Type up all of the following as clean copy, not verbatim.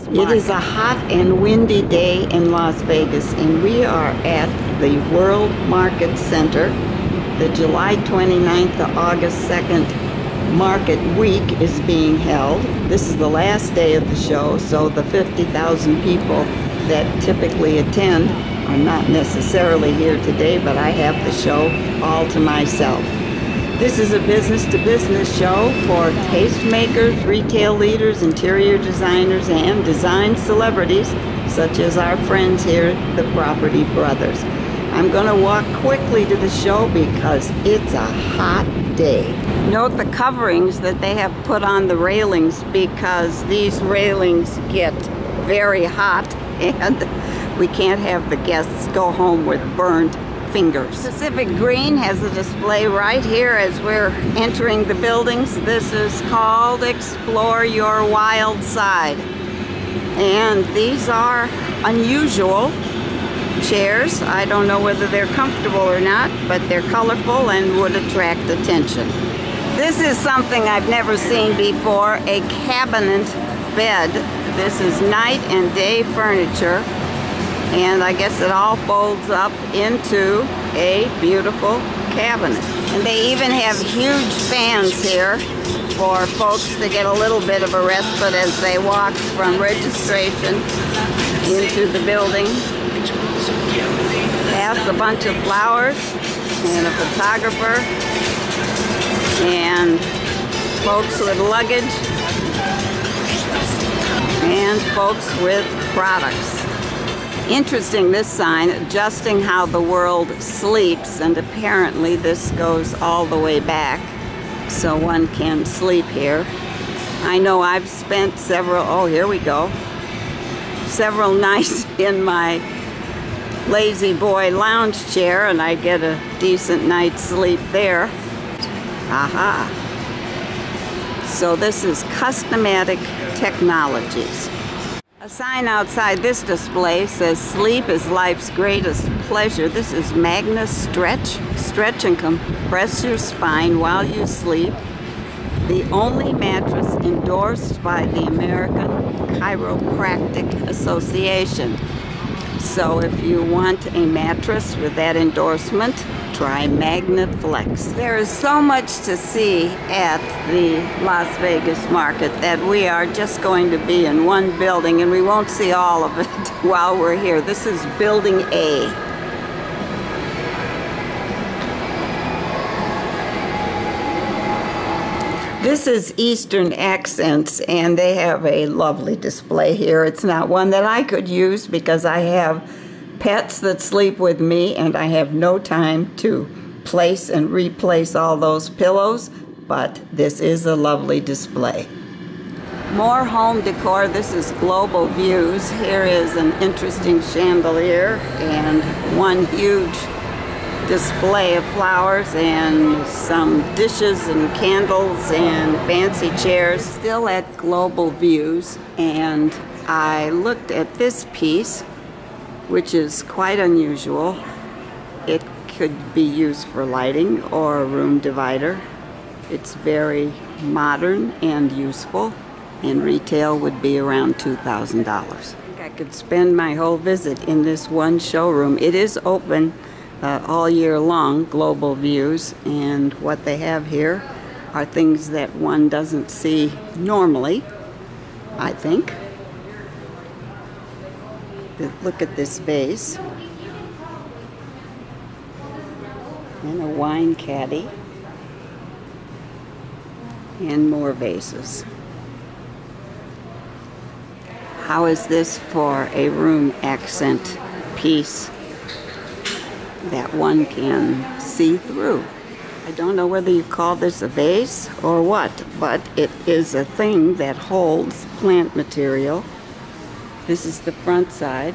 It is a hot and windy day in Las Vegas, and we are at the World Market Center. The July 29th to August 2nd Market Week is being held. This is the last day of the show, so the 50,000 people that typically attend are not necessarily here today, but I have the show all to myself. This is a business-to-business show for tastemakers, retail leaders, interior designers, and design celebrities, such as our friends here, the Property Brothers. I'm going to walk quickly to the show because it's a hot day. Note the coverings that they have put on the railings because these railings get very hot and we can't have the guests go home with burned fingers. Pacific Green has a display right here as we're entering the buildings. This is called Explore Your Wild Side. And these are unusual chairs. I don't know whether they're comfortable or not, but they're colorful and would attract attention. This is something I've never seen before, a cabinet bed. This is night and day furniture. And I guess it all folds up into a beautiful cabinet. And they even have huge fans here for folks to get a little bit of a respite as they walk from registration into the building. Past a bunch of flowers and a photographer and folks with luggage and folks with products. Interesting, this sign, adjusting how the world sleeps, and apparently this goes all the way back so one can sleep here. I know I've spent several nights in my lazy boy lounge chair and I get a decent night's sleep there. Aha! So this is Customatic Technologies. A sign outside this display says, "Sleep is life's greatest pleasure." This is Magna Stretch. Stretch and compress your spine while you sleep. The only mattress endorsed by the American Chiropractic Association. So if you want a mattress with that endorsement, try MagnaFlex. There is so much to see at the Las Vegas market that we are just going to be in one building and we won't see all of it while we're here. This is Building A. This is Eastern Accents, and they have a lovely display here. It's not one that I could use because I have pets that sleep with me and I have no time to place and replace all those pillows, but this is a lovely display. More home decor. This is Global Views. Here is an interesting chandelier and one huge display of flowers and some dishes and candles and fancy chairs. Still at Global Views, and I looked at this piece, which is quite unusual. It could be used for lighting or a room divider. It's very modern and useful, and retail would be around $2,000. I think I could spend my whole visit in this one showroom. It is open all year long, Global Views, and what they have here are things that one doesn't see normally, I think. Look at this vase and a wine caddy and more vases. How is this for a room accent piece that one can see through? I don't know whether you call this a vase or what, but it is a thing that holds plant material. This is the front side.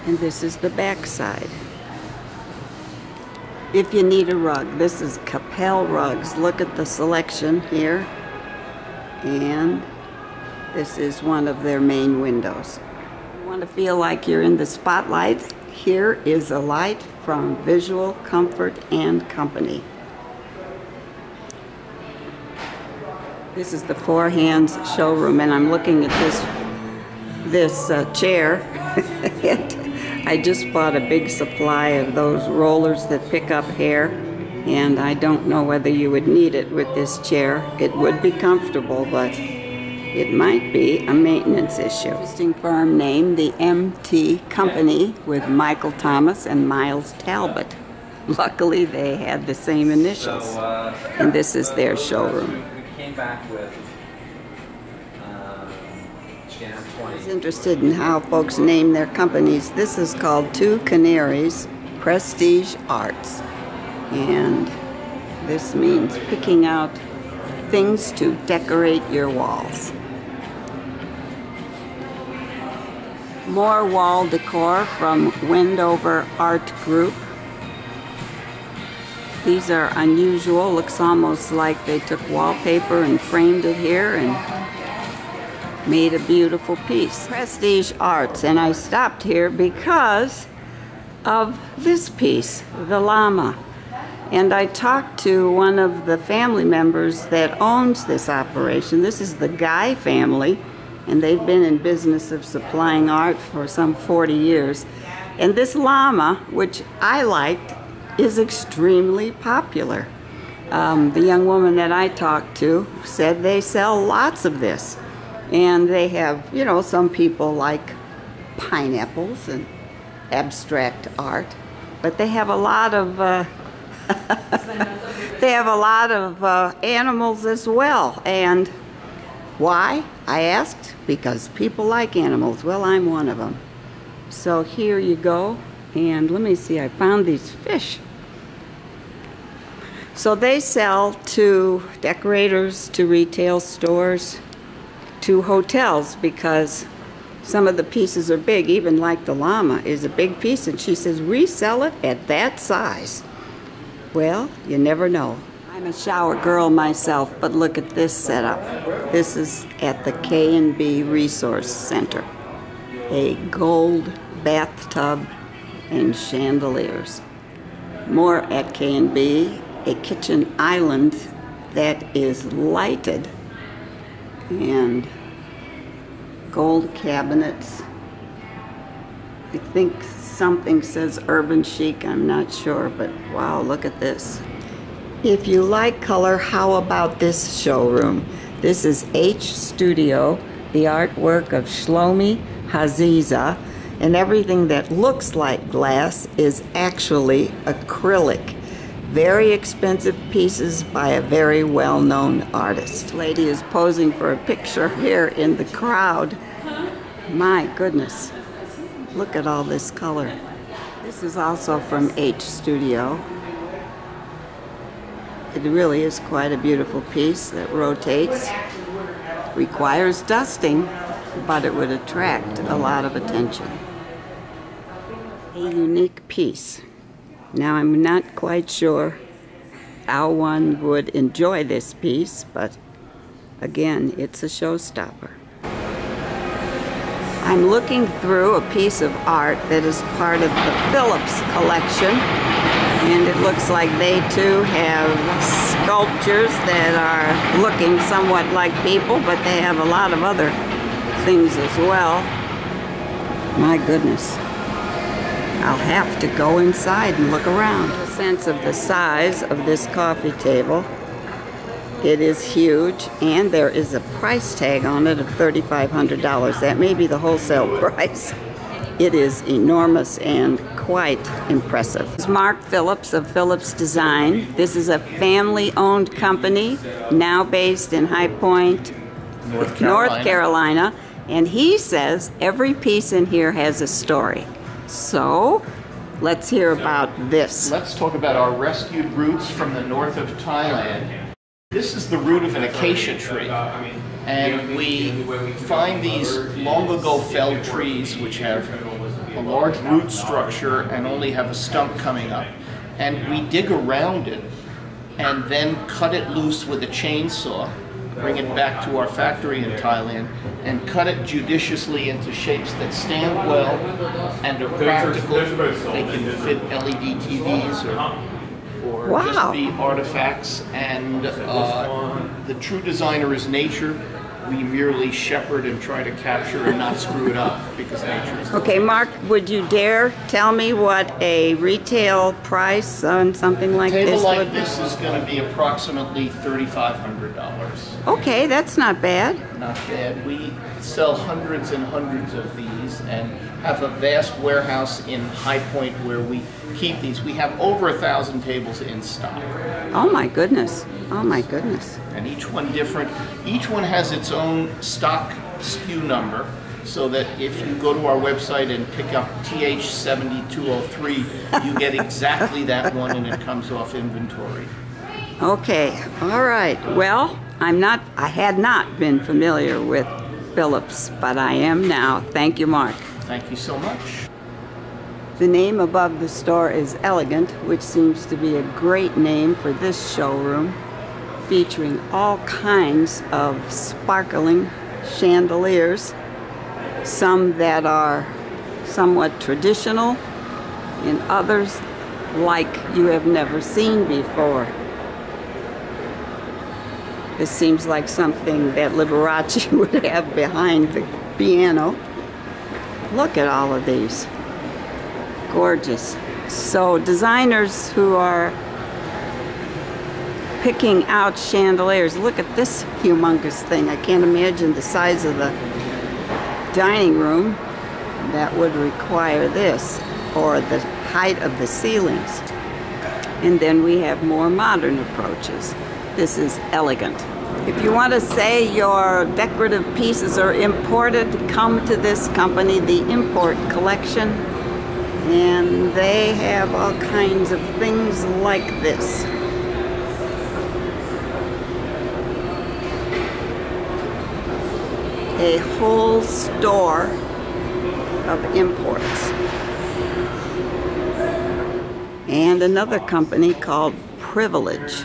And this is the back side. If you need a rug, this is Capel Rugs. Look at the selection here. And this is one of their main windows. You want to feel like you're in the spotlight? Here is a light from Visual Comfort and Company. This is the Forehands Showroom, and I'm looking at this chair. And I just bought a big supply of those rollers that pick up hair, and I don't know whether you would need it with this chair. It would be comfortable, but it might be a maintenance issue. Interesting firm name, the MT Company, with Michael Thomas and Miles Talbot. Luckily, they had the same initials, and this is their showroom. Came back with I was interested in how folks name their companies. This is called Two Canaries Prestige Arts, and this means picking out things to decorate your walls. More wall decor from Wendover Art Group. These are unusual. Looks almost like they took wallpaper and framed it here and made a beautiful piece. Prestige Arts, and I stopped here because of this piece, the llama. And I talked to one of the family members that owns this operation. This is the Guy family, and they've been in business of supplying art for some 40 years. And this llama, which I liked, is extremely popular. The young woman that I talked to said they sell lots of this. And they have, you know, some people like pineapples and abstract art, but they have a lot of animals as well. And why? I asked. Because people like animals. Well, I'm one of them. So here you go. And let me see, I found these fish. So they sell to decorators, to retail stores, to hotels, because some of the pieces are big, even like the llama is a big piece, and she says, resell it at that size. Well, you never know. I'm a shower girl myself, but look at this setup. This is at the K&B Resource Center. A gold bathtub and chandeliers. More at K&B, a kitchen island that is lighted, and gold cabinets. I think something says urban chic, I'm not sure, but wow, look at this. If you like color, how about this showroom? This is H Studio, the artwork of Shlomi Haziza, and everything that looks like glass is actually acrylic. Very expensive pieces by a very well-known artist. This lady is posing for a picture here in the crowd. My goodness, look at all this color. This is also from H Studio. It really is quite a beautiful piece that rotates. Requires dusting, but it would attract a lot of attention. A unique piece. Now, I'm not quite sure how one would enjoy this piece, but again, it's a showstopper. I'm looking through a piece of art that is part of the Phillips collection, and it looks like they too have sculptures that are looking somewhat like people, but they have a lot of other things as well. My goodness. I'll have to go inside and look around. A sense of the size of this coffee table. It is huge, and there is a price tag on it of $3,500. That may be the wholesale price. It is enormous and quite impressive. This is Mark Phillips of Phillips Design. This is a family-owned company, now based in High Point, North Carolina, and he says every piece in here has a story. So, let's hear about this. Let's talk about our rescued roots from the north of Thailand. This is the root of an acacia tree, and we find these long ago felled trees which have a large root structure and only have a stump coming up. And we dig around it and then cut it loose with a chainsaw, bring it back to our factory in Thailand, and cut it judiciously into shapes that stand well and are practical. They can fit LED TVs or or Wow. just be artifacts. And the true designer is nature. We merely shepherd and try to capture and not screw it up because nature is. Okay, Mark, would you dare tell me what a retail price on something like A table this like would be? this is going to be approximately $3,500. Okay, that's not bad. Not bad. We sell hundreds and hundreds of these and have a vast warehouse in High Point where we keep these. We have over 1,000 tables in stock. Oh my goodness. Oh my goodness. And each one different. Each one has its own stock SKU number, so that if you go to our website and pick up TH7203, you get exactly that one and it comes off inventory. Okay, all right. Well, I had not been familiar with Phillips, but I am now. Thank you, Mark. Thank you so much. The name above the store is Elegant, which seems to be a great name for this showroom, featuring all kinds of sparkling chandeliers, some that are somewhat traditional and others like you have never seen before. This seems like something that Liberace would have behind the piano. Look at all of these. Gorgeous. So designers who are picking out chandeliers, look at this humongous thing. I can't imagine the size of the dining room that would require this, or the height of the ceilings. And then we have more modern approaches. This is Elegant. If you want to say your decorative pieces are imported, come to this company, the Import Collection, and they have all kinds of things like this. A whole store of imports. And another company called Privilege.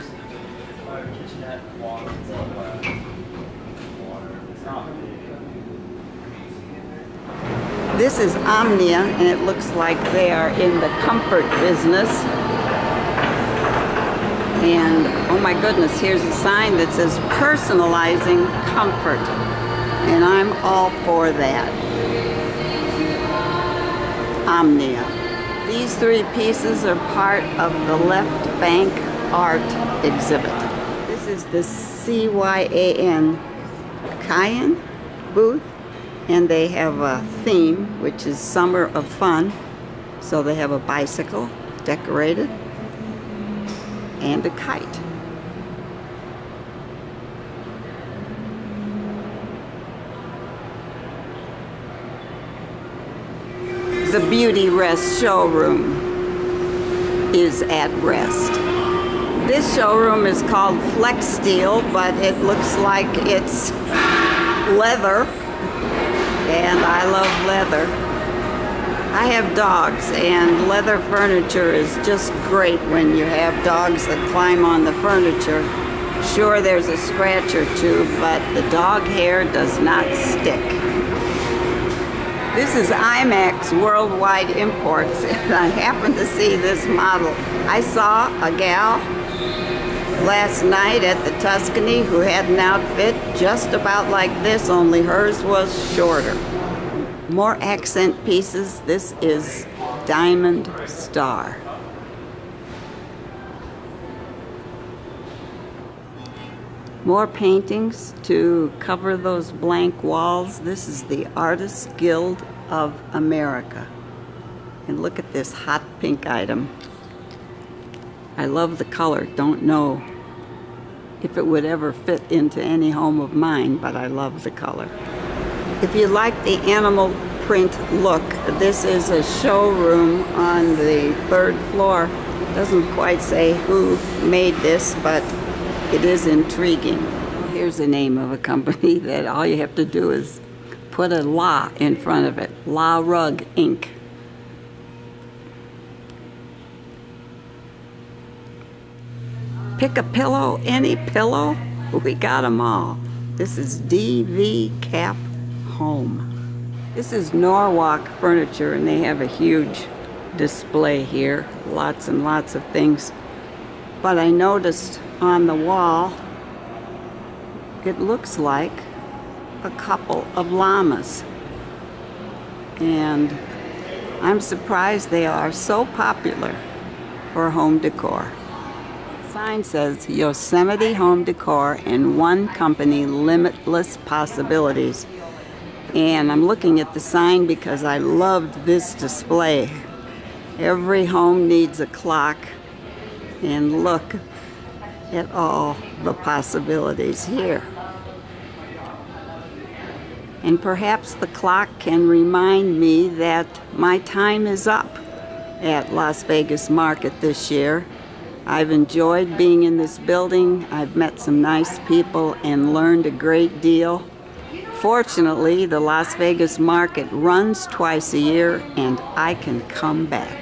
This is Omnia, and it looks like they are in the comfort business. And oh my goodness, here's a sign that says personalizing comfort. And I'm all for that. Omnia. These three pieces are part of the Left Bank art exhibit. This is the Cyan booth, and they have a theme, which is Summer of Fun. So they have a bicycle decorated and a kite. The Beautyrest Showroom is at rest. This showroom is called Flex Steel, but it looks like it's leather, and I love leather. I have dogs, and leather furniture is just great when you have dogs that climb on the furniture. Sure, there's a scratch or two, but the dog hair does not stick. This is Imax Worldwide Imports, and I happened to see this model. I saw a gal last night at the Tuscany who had an outfit just about like this, only hers was shorter. More accent pieces. This is Diamond Star. More paintings to cover those blank walls. This is the Artists Guild of America. And look at this hot pink item. I love the color. Don't know if it would ever fit into any home of mine, but I love the color. If you like the animal print look, this is a showroom on the 3rd floor. Doesn't quite say who made this, but it is intriguing. Here's the name of a company that all you have to do is put a La in front of it. La Rug Inc. Pick a pillow, any pillow, we got them all. This is DV Cap Home. This is Norwalk Furniture, and they have a huge display here. Lots and lots of things. but I noticed on the wall, it looks like a couple of llamas. And I'm surprised they are so popular for home decor. The sign says Yosemite Home Decor and one company, limitless possibilities. And I'm looking at the sign because I loved this display. Every home needs a clock, and look at all the possibilities here. And perhaps the clock can remind me that my time is up at Las Vegas Market this year. I've enjoyed being in this building. I've met some nice people and learned a great deal. Fortunately, the Las Vegas Market runs twice a year and I can come back.